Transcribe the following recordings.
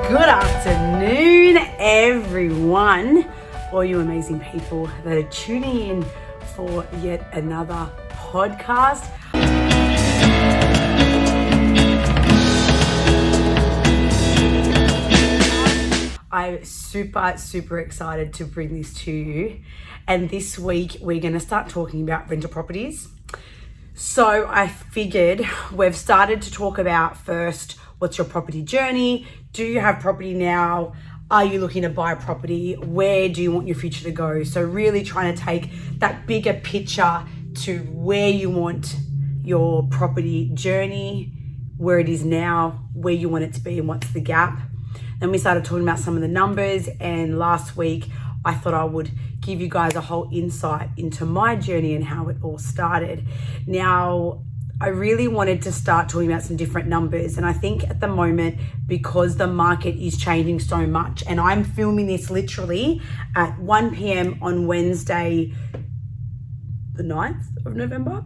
Good afternoon, everyone, all you amazing people that are tuning in for yet another podcast. I'm super excited to bring this to you. And this week, we're going to start talking about rental properties. So I figured we've started to talk about first, what's your property journey? Do you have property now? Are you looking to buy a property? Where do you want your future to go? So really trying to take that bigger picture to where you want your property journey, where it is now, where you want it to be, and what's the gap. Then we started talking about some of the numbers, and last week I thought I would give you guys a whole insight into my journey and how it all started. Now, I really wanted to start talking about some different numbers, and I think at the moment, because the market is changing so much, and I'm filming this literally at 1 p.m. on Wednesday, the 9th of November.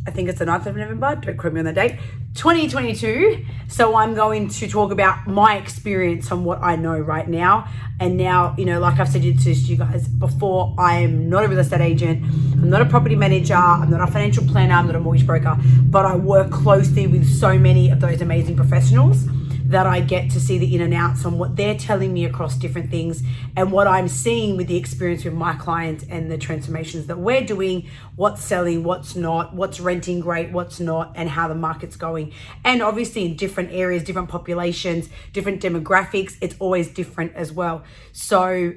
I think it's the 9th of November, don't quote me on the date, 2022. So I'm going to talk about my experience on what I know right now. And now, like I've said to you guys before, I am not a real estate agent. I'm not a property manager. I'm not a financial planner. I'm not a mortgage broker, but I work closely with so many of those amazing professionals that I get to see the in and outs on what they're telling me across different things and what I'm seeing with the experience with my clients and the transformations that we're doing, what's selling, what's not, what's renting great, what's not, and how the market's going. And obviously in different areas, different populations, different demographics, it's always different as well. So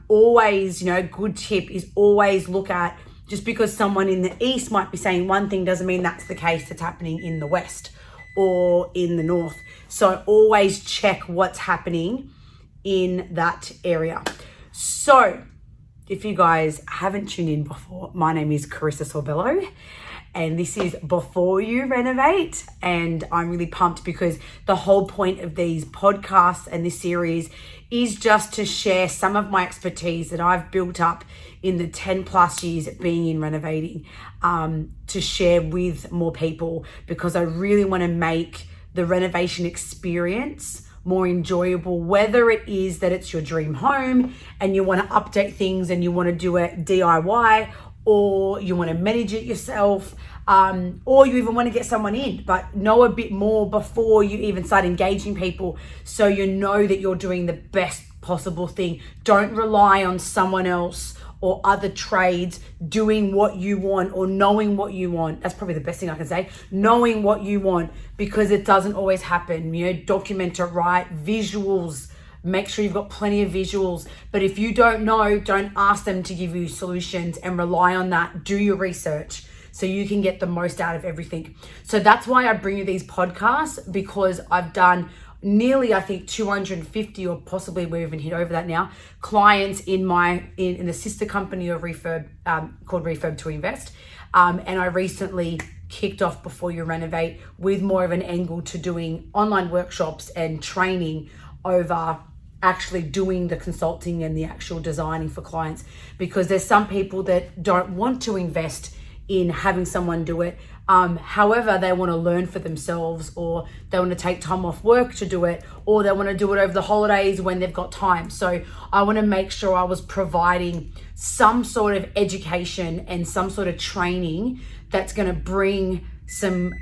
always, good tip is always look at, just because someone in the East might be saying one thing doesn't mean that's the case that's happening in the West or in the North. So always check what's happening in that area. So if you guys haven't tuned in before, my name is Carissa Sorbello, and this is Before You Renovate. And I'm really pumped because the whole point of these podcasts and this series is just to share some of my expertise that I've built up in the 10 plus years of being in renovating, to share with more people, because I really want to make the renovation experience more enjoyable, whether it is that it's your dream home and you want to update things and you want to do it DIY, or you want to manage it yourself, or you even want to get someone in, but know a bit more before you even start engaging people, so you know that you're doing the best possible thing. Don't rely on someone else or other trades doing what you want or knowing what you want. That's probably the best thing I can say, knowing what you want, because it doesn't always happen. Document it right, visuals, make sure you've got plenty of visuals. But if you don't know, don't ask them to give you solutions and rely on that. Do your research so you can get the most out of everything. So that's why I bring you these podcasts, because I've done nearly, I think, 250, or possibly we've even hit over that now, clients in the sister company of Refurb, called Refurb to Invest. And I recently kicked off Before You Renovate with more of an angle to doing online workshops and training over actually doing the consulting and the actual designing for clients, because there's some people that don't want to invest in having someone do it. However, they want to learn for themselves, or they want to take time off work to do it, or they want to do it over the holidays when they've got time. So I want to make sure I was providing some sort of education and some sort of training that's going to bring some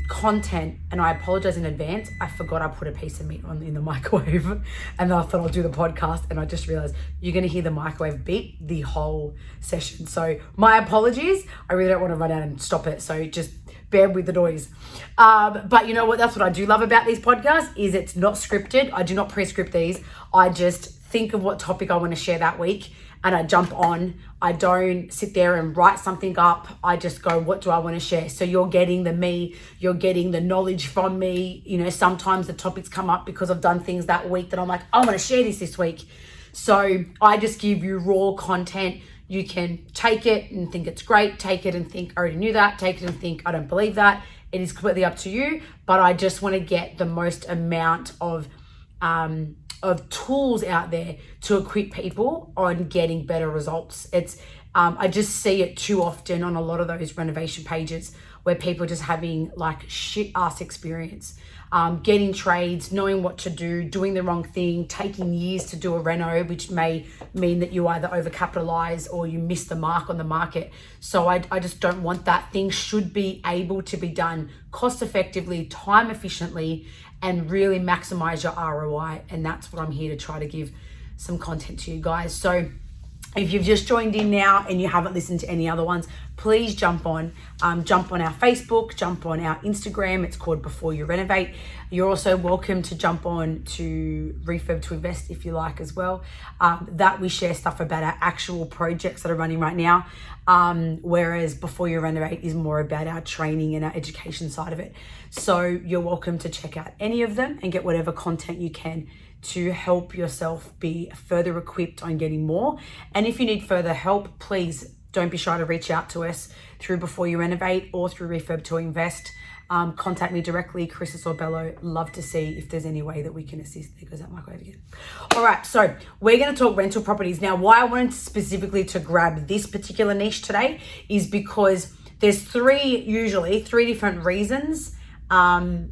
content. And I apologize in advance, I forgot I put a piece of meat in the microwave, and then I thought I'll do the podcast, and I just realized you're going to hear the microwave beep the whole session. So my apologies, I really don't want to run out and stop it, so just bear with the noise. But you know what, that's what I do love about these podcasts, is it's not scripted. I do not pre-script these. I just think of what topic I want to share that week, and I jump on. I don't sit there and write something up. I just go, what do I want to share? So you're getting the me, you're getting the knowledge from me. Sometimes the topics come up because I've done things that week that I'm like, I want to share this week. So I just give you raw content. You can take it and think it's great, take it and think, I already knew that, take it and think, I don't believe that. It is completely up to you, but I just want to get the most amount of tools out there to equip people on getting better results. I just see it too often on a lot of those renovation pages where people are just having like shit ass experience, getting trades, knowing what to do, doing the wrong thing, taking years to do a reno, which may mean that you either overcapitalize or you miss the mark on the market. So I just don't want that. Things should be able to be done cost effectively, time efficiently, and really maximize your ROI. And that's what I'm here to try to give some content to you guys. So if you've just joined in now and you haven't listened to any other ones, please jump on our Facebook, jump on our Instagram. It's called Before You Renovate. You're also welcome to jump on to Refurb to Invest if you like as well. That we share stuff about our actual projects that are running right now. Whereas Before You Renovate is more about our training and our education side of it. So you're welcome to check out any of them and get whatever content you can to help yourself be further equipped on getting more. And if you need further help, please don't be shy to reach out to us through Before You Renovate or through Refurb to Invest. Contact me directly, Chris Sorbello. Love to see if there's any way that we can assist. There goes that microwave again. All right, so we're going to talk rental properties. Now, why I wanted specifically to grab this particular niche today is because there's three different reasons, and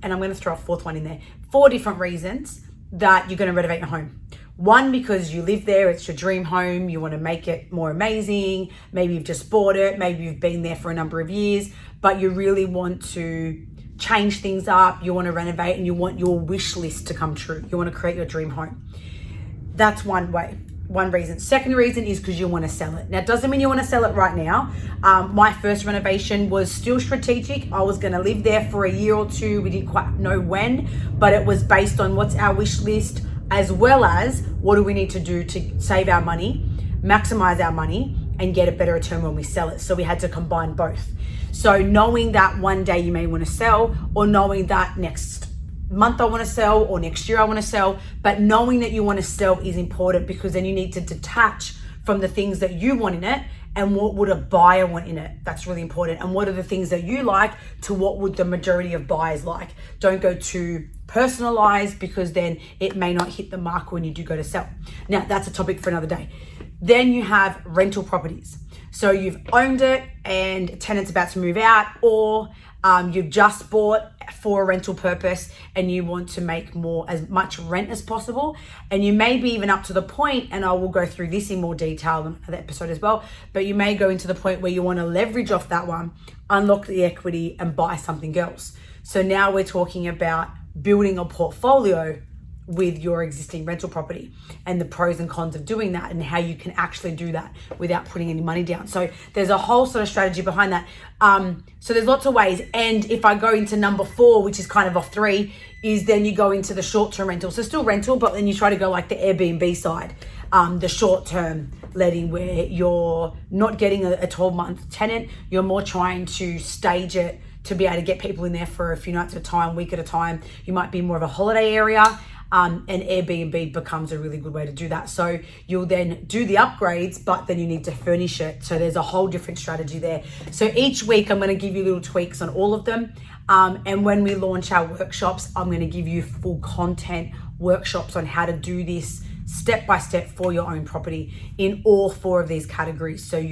I'm going to throw a fourth one in there. 4 different reasons that you're going to renovate your home. One, because you live there, it's your dream home, you want to make it more amazing. Maybe you've just bought it, maybe you've been there for a number of years, but you really want to change things up, you want to renovate, and you want your wish list to come true. You want to create your dream home. That's one reason. Second reason is because you want to sell it. Now, it doesn't mean you want to sell it right now. My first renovation was still strategic. I was going to live there for a year or two. We didn't quite know when, but it was based on what's our wish list, as well as what do we need to do to save our money, maximize our money, and get a better return when we sell it. So we had to combine both. So knowing that one day you may want to sell, or knowing that next month I want to sell, or next year I want to sell, but knowing that you want to sell is important, because then you need to detach from the things that you want in it and what would a buyer want in it. That's really important. And what are the things that you like to what would the majority of buyers like. Don't go too personalized, because then it may not hit the mark when you do go to sell. Now, that's a topic for another day. Then you have rental properties. So you've owned it and a tenant's about to move out, or you've just bought for a rental purpose and you want to make as much rent as possible. And you may be even up to the point, and I will go through this in more detail in another episode as well, but you may go into the point where you want to leverage off that one, unlock the equity, and buy something else. So now we're talking about building a portfolio with your existing rental property, and the pros and cons of doing that, and how you can actually do that without putting any money down. So there's a whole sort of strategy behind that. So there's lots of ways. And if I go into number 4, which is kind of off 3, is then you go into the short-term rental. So still rental, but then you try to go like the Airbnb side, the short-term letting, where you're not getting a 12-month tenant. You're more trying to stage it to be able to get people in there for a few nights at a time, week at a time. You might be more of a holiday area. And Airbnb becomes a really good way to do that. So you'll then do the upgrades, but then you need to furnish it. So there's a whole different strategy there. So each week I'm going to give you little tweaks on all of them. And when we launch our workshops, I'm going to give you full content workshops on how to do this step by step for your own property in all 4 of these categories. So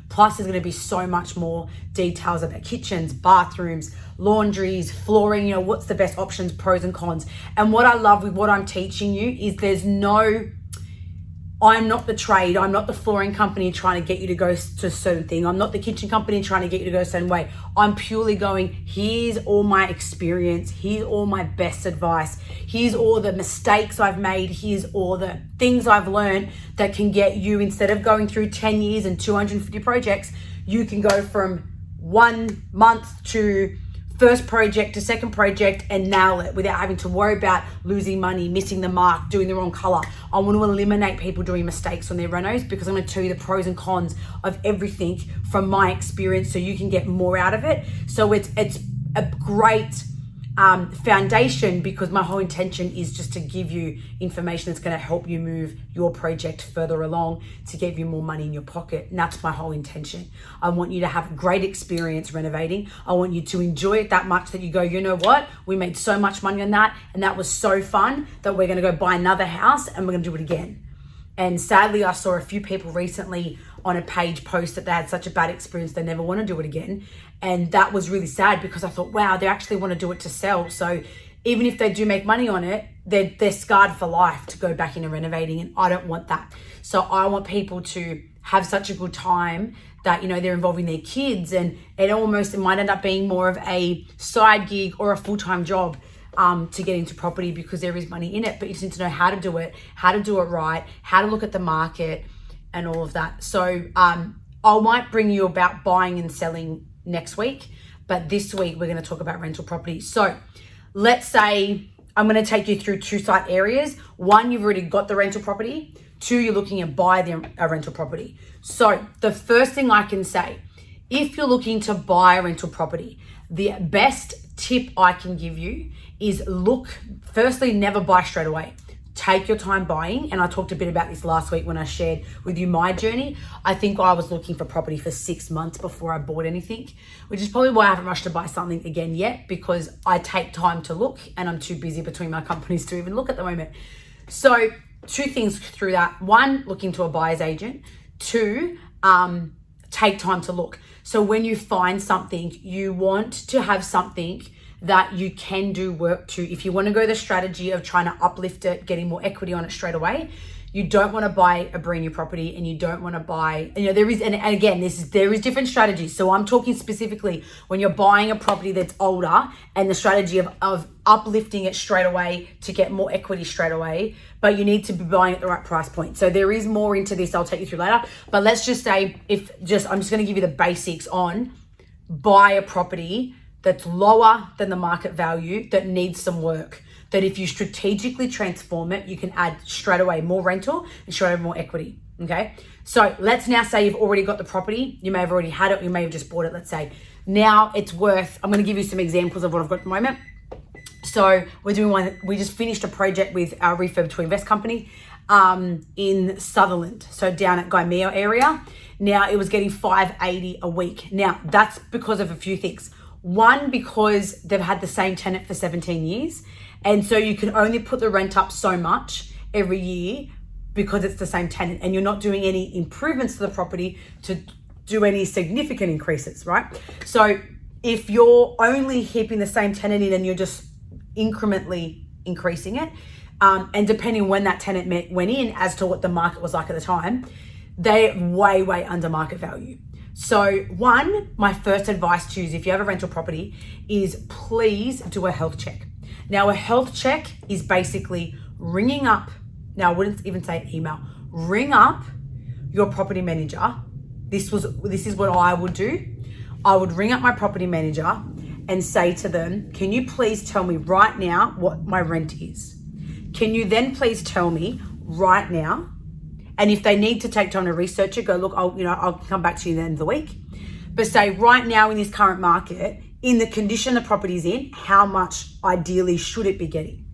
plus there's going to be so much more details about kitchens, bathrooms, laundries, flooring, what's the best options, pros and cons. And what I love with what I'm teaching you is I'm not the trade. I'm not the flooring company trying to get you to go to a certain thing. I'm not the kitchen company trying to get you to go a certain way. I'm purely going, here's all my experience. Here's all my best advice. Here's all the mistakes I've made. Here's all the things I've learned that can get you, instead of going through 10 years and 250 projects, you can go from 1 month to first project to second project and nail it without having to worry about losing money, missing the mark, doing the wrong color. I want to eliminate people doing mistakes on their renos, because I'm going to tell you the pros and cons of everything from my experience, so you can get more out of it. So it's a great foundation, because my whole intention is just to give you information that's going to help you move your project further along, to give you more money in your pocket. And that's my whole intention. I want you to have a great experience renovating. I want you to enjoy it that much that you go, you know what, we made so much money on that, and that was so fun that we're going to go buy another house and we're going to do it again. And sadly, I saw a few people recently on a page post that they had such a bad experience they never want to do it again. And that was really sad because I thought, wow, they actually want to do it to sell. So even if they do make money on it, they're scarred for life to go back into renovating, and I don't want that. So I want people to have such a good time that, you know, they're involving their kids, and it might end up being more of a side gig or a full-time job to get into property, because there is money in it, but you just need to know how to do it right, how to look at the market and all of that. So I might bring you about buying and selling next week, but this week we're going to talk about rental property. So let's say I'm going to take you through 2 site areas. 1, you've already got the rental property. 2, you're looking at buy a rental property. So the first thing I can say, if you're looking to buy a rental property, the best tip I can give you is firstly, never buy straight away. Take your time buying. And I talked a bit about this last week when I shared with you my journey. I think I was looking for property for 6 months before I bought anything, which is probably why I haven't rushed to buy something again yet, because I take time to look and I'm too busy between my companies to even look at the moment. So 2 things through that. 1, look into a buyer's agent. 2, take time to look. So when you find something, you want to have something that you can do work to. If you want to go the strategy of trying to uplift it, getting more equity on it straight away, you don't want to buy a brand new property, and you don't want to buy, you know, there is different strategies. So I'm talking specifically when you're buying a property that's older, and the strategy of uplifting it straight away to get more equity straight away, but you need to be buying at the right price point. So there is more into this I'll take you through later. But let's just say, I'm just going to give you the basics on buy a property that's lower than the market value, that needs some work, that if you strategically transform it, you can add straight away more rental and straight away more equity, okay? So let's now say you've already got the property. You may have already had it, you may have just bought it, let's say. Now it's worth, I'm gonna give you some examples of what I've got at the moment. So we just finished a project with our Refurb to Invest company in Sutherland, so down at Gymea area. Now it was getting $580 a week. Now that's because of a few things. 1, because they've had the same tenant for 17 years. And so you can only put the rent up so much every year because it's the same tenant, and you're not doing any improvements to the property to do any significant increases, right? So if you're only keeping the same tenant in and you're just incrementally increasing it, and depending when that tenant went in as to what the market was like at the time, they're way, way under market value. So 1, my first advice to you is, if you have a rental property, is please do a health check. Now, a health check is basically ringing up, now I wouldn't even say email, ring up your property manager. This is what I would do. I would ring up my property manager and say to them, can you please tell me right now what my rent is? Can you then please tell me right now? And if they need to take time to research it, go, look, I'll come back to you at the end of the week. But say right now, in this current market, in the condition the property's in, how much ideally should it be getting?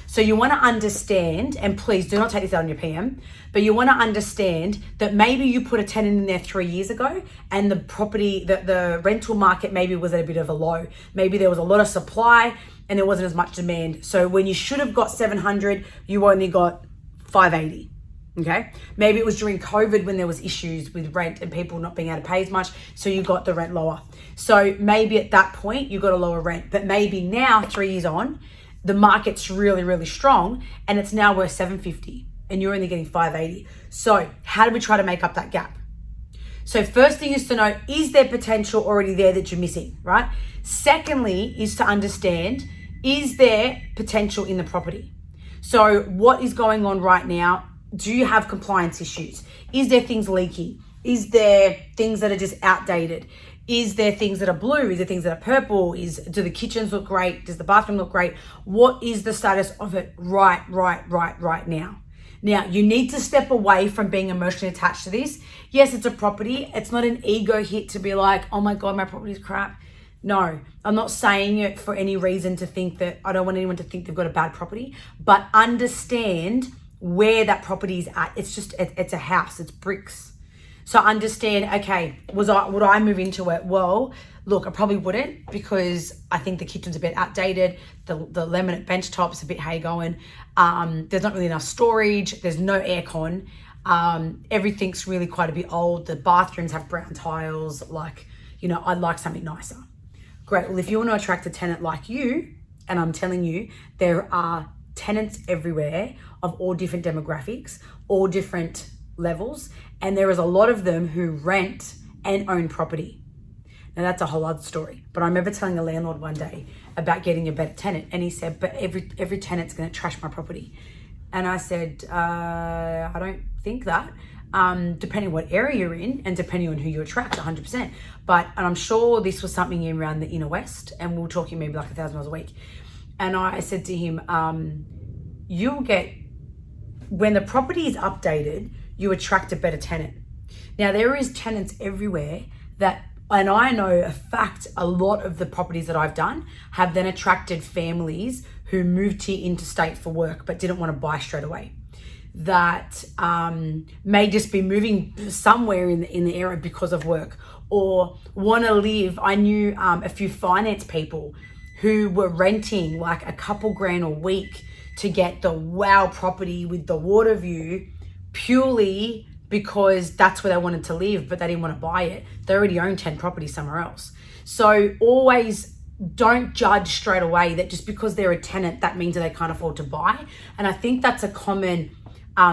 So you want to understand, and please do not take this out on your PM, but you want to understand that maybe you put a tenant in there 3 years ago, and the property, the rental market maybe was at a bit of a low. Maybe there was a lot of supply and there wasn't as much demand. So when you should have got 700, you only got 580. Okay, maybe it was during COVID when there was issues with rent and people not being able to pay as much, so you got the rent lower. So maybe at that point you got a lower rent, but maybe now 3 years on, the market's really, really strong and it's now worth 750 and you're only getting 580. So how do we try to make up that gap? So first thing is to know, is there potential already there that you're missing, right? Secondly is to understand, is there potential in the property? So what is going on right now? Do you have compliance issues? Is there things leaking? Is there things that are just outdated? Is there things that are blue? Is there things that are purple? Do the kitchens look great? Does the bathroom look great? What is the status of it right now? Now, you need to step away from being emotionally attached to this. Yes, it's a property. It's not an ego hit to be like, oh my God, my property's crap. No, I'm not saying it for any reason to think that, I don't want anyone to think they've got a bad property, but understand where that property is at. It's a house, it's bricks. So understand, okay, would I move into it? Well, look, I probably wouldn't, because I think the kitchen's a bit outdated. The laminate bench top's a bit hay going. There's not really enough storage. There's no aircon. Everything's really quite a bit old. The bathrooms have brown tiles. I'd like something nicer. Great. Well, if you want to attract a tenant like you, and I'm telling you, there are tenants everywhere of all different demographics, all different levels, and there is a lot of them who rent and own property. Now that's a whole other story. But I remember telling a landlord one day about getting a better tenant, and he said, but every tenant's going to trash my property. And I said, I don't think that. Depending what area you're in and depending on who you attract, 100%. And I'm sure this was something in around the inner west, and we were talking maybe like $1,000 a week. And I said to him, you'll get, when the property is updated, you attract a better tenant. Now there is tenants everywhere and I know a fact, a lot of the properties that I've done have then attracted families who moved here interstate for work but didn't want to buy straight away. That may just be moving somewhere in the area because of work, or want to live. I knew a few finance people who were renting like a couple grand a week to get the wow property with the water view, purely because that's where they wanted to live, but they didn't want to buy it. They already own 10 properties somewhere else. So always don't judge straight away that just because they're a tenant, that means that they can't afford to buy. And I think that's a common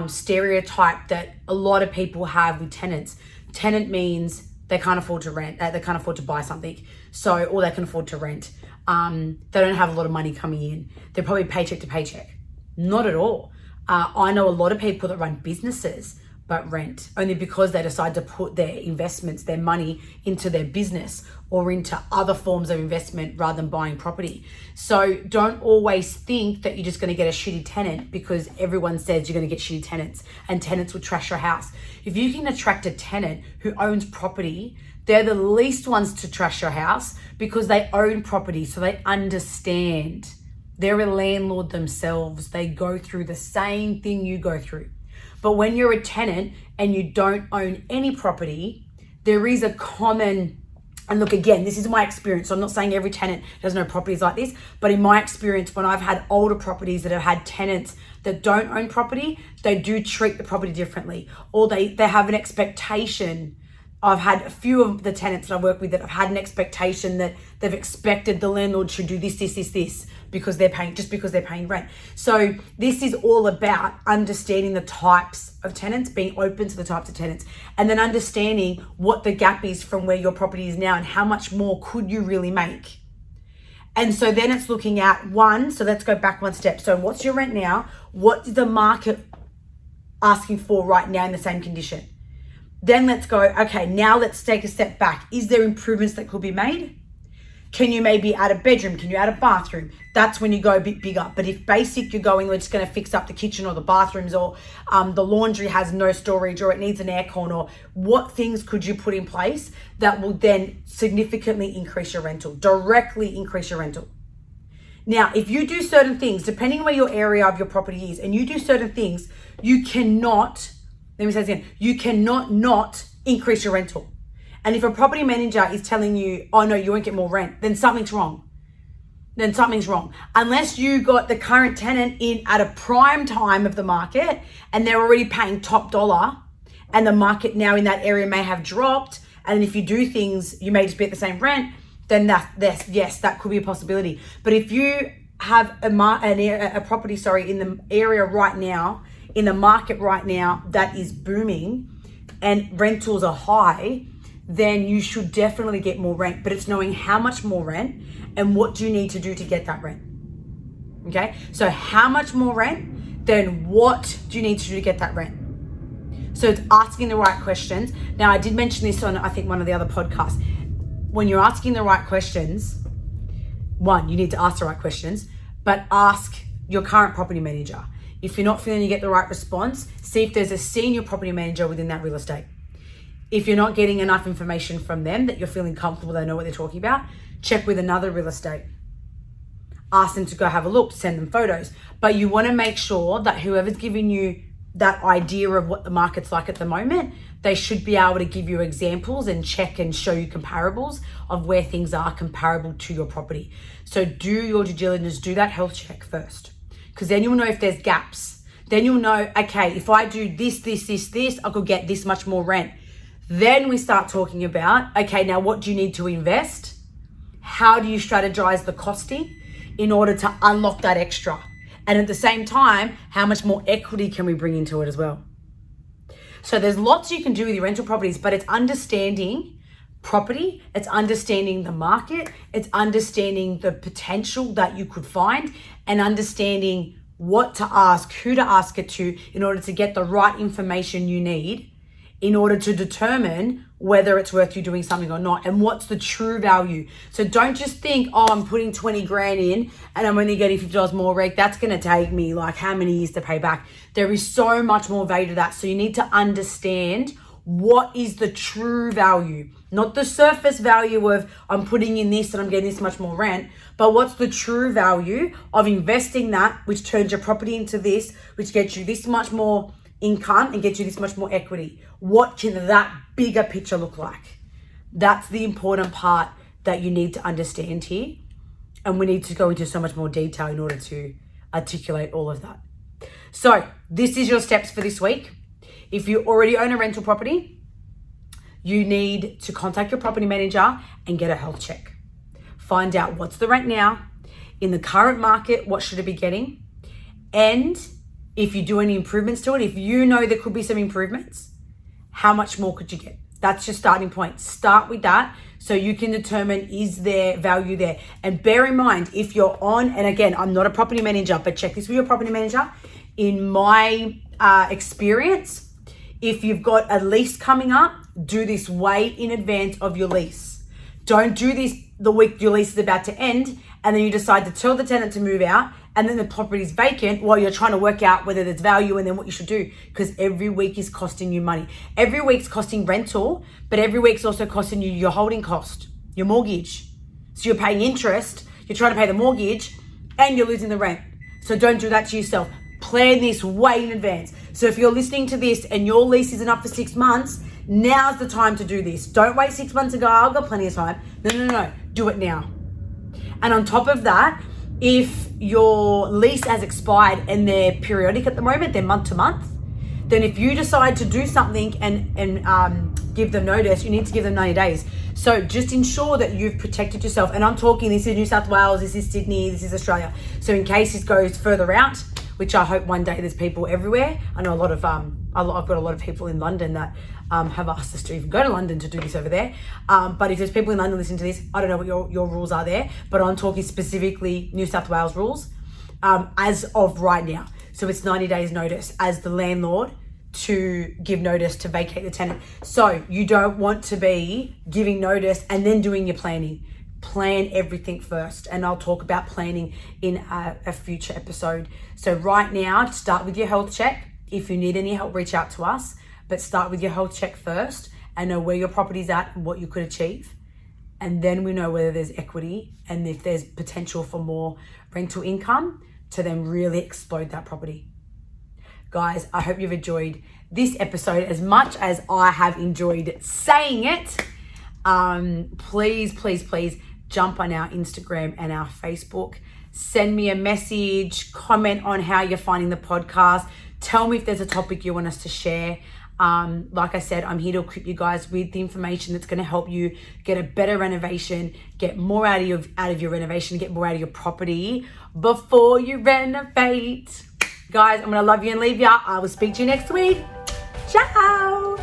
stereotype that a lot of people have with tenants. Tenant means they can't afford to rent, they can't afford to buy something, or they can afford to rent. They don't have a lot of money coming in. They're probably paycheck to paycheck. Not at all. I know a lot of people that run businesses but rent, only because they decide to put their investments, their money into their business or into other forms of investment rather than buying property. So don't always think that you're just going to get a shitty tenant because everyone says you're going to get shitty tenants and tenants will trash your house. If you can attract a tenant who owns property, they're the least ones to trash your house because they own property, so they understand. They're a landlord themselves. They go through the same thing you go through. But when you're a tenant and you don't own any property, there is a common, and look, again, this is my experience. So I'm not saying every tenant has no properties like this, but in my experience, when I've had older properties that have had tenants that don't own property, they do treat the property differently, or they have an expectation. I've had a few of the tenants that I work with that have had an expectation that they've expected the landlord should do this, because they're paying rent. So this is all about understanding the types of tenants, being open to the types of tenants, and then understanding what the gap is from where your property is now and how much more could you really make. And so then it's looking at so let's go back one step. So what's your rent now? What is the market asking for right now in the same condition? Then let's go, okay, now let's take a step back. Is there improvements that could be made? Can you maybe add a bedroom? Can you add a bathroom? That's when you go a bit bigger. But if basic, you're going, we're just going to fix up the kitchen or the bathrooms, or the laundry has no storage, or it needs an aircon, or what things could you put in place that will then significantly increase your rental, directly increase your rental? Now, if you do certain things, depending on where your area of your property is, and you do certain things, you cannot, let me say this again, you cannot not increase your rental. And if a property manager is telling you, oh no, you won't get more rent, then something's wrong. Unless you got the current tenant in at a prime time of the market and they're already paying top dollar, and the market now in that area may have dropped, and if you do things, you may just be at the same rent, then yes, that could be a possibility. But if you have a property, in the area right now, in the market right now that is booming and rentals are high, then you should definitely get more rent. But it's knowing how much more rent and what do you need to do to get that rent. Okay, so how much more rent, then what do you need to do to get that rent? So it's asking the right questions. Now, I did mention this on, I think, one of the other podcasts. When you're asking the right questions, one, you need to ask the right questions, but ask your current property manager. If you're not feeling you get the right response, see if there's a senior property manager within that real estate. If you're not getting enough information from them that you're feeling comfortable, they know what they're talking about, check with another real estate. Ask them to go have a look, send them photos. But you want to make sure that whoever's giving you that idea of what the market's like at the moment, they should be able to give you examples and check and show you comparables of where things are comparable to your property. So do your due diligence, do that health check first, because then you'll know if there's gaps. Then you'll know, okay, if I do this, I could get this much more rent. Then we start talking about, okay, now what do you need to invest? How do you strategize the costing in order to unlock that extra? And at the same time, how much more equity can we bring into it as well? So there's lots you can do with your rental properties, but it's understanding property, it's understanding the market, it's understanding the potential that you could find, and understanding what to ask, who to ask it to in order to get the right information you need in order to determine whether it's worth you doing something or not, and what's the true value. So don't just think, oh, I'm putting 20 grand in and I'm only getting $50 more rent. That's going to take me like how many years to pay back? There is so much more value to that. So you need to understand what is the true value, not the surface value of I'm putting in this and I'm getting this much more rent, but what's the true value of investing that, which turns your property into this, which gets you this much more income and gets you this much more equity. What can that bigger picture look like? That's the important part that you need to understand here. And we need to go into so much more detail in order to articulate all of that. So this is your steps for this week. If you already own a rental property, you need to contact your property manager and get a health check. Find out what's the rent now, in the current market, what should it be getting? And if you do any improvements to it, if you know there could be some improvements, how much more could you get? That's your starting point. Start with that so you can determine, is there value there? And bear in mind, if you're on, and again, I'm not a property manager, but check this with your property manager. In my experience, if you've got a lease coming up, do this way in advance of your lease. Don't do this the week your lease is about to end and then you decide to tell the tenant to move out and then the property is vacant while you're trying to work out whether there's value and then what you should do, because every week is costing you money. Every week's costing rental, but every week's also costing you your holding cost, your mortgage. So you're paying interest, you're trying to pay the mortgage, and you're losing the rent. So don't do that to yourself. Plan this way in advance. So if you're listening to this and your lease isn't up for 6 months, now's the time to do this. Don't wait 6 months and go, I've got plenty of time. No. Do it now. And on top of that, if your lease has expired and they're periodic at the moment, they're month to month, then if you decide to do something and give them notice, you need to give them 90 days. So just ensure that you've protected yourself. And I'm talking, this is New South Wales, this is Sydney, this is Australia. So in case this goes further out, which I hope one day there's people everywhere. I know I've got a lot of people in London that have asked us to even go to London to do this over there. But if there's people in London listening to this, I don't know what your rules are there, but I'm talking specifically New South Wales rules as of right now. So it's 90 days notice as the landlord to give notice to vacate the tenant. So you don't want to be giving notice and then doing your planning. Plan everything first, and I'll talk about planning in a future episode. So right now, start with your health check. If you need any help, reach out to us, but start with your health check first and know where your property's at and what you could achieve. And then we know whether there's equity and if there's potential for more rental income to then really explode that property. Guys, I hope you've enjoyed this episode as much as I have enjoyed saying it. Please jump on our Instagram and our Facebook. Send me a message, comment on how you're finding the podcast. Tell me if there's a topic you want us to share. Like I said, I'm here to equip you guys with the information that's going to help you get a better renovation, get more out of your renovation, get more out of your property before you renovate. Guys, I'm going to love you and leave you. I will speak to you next week. Ciao.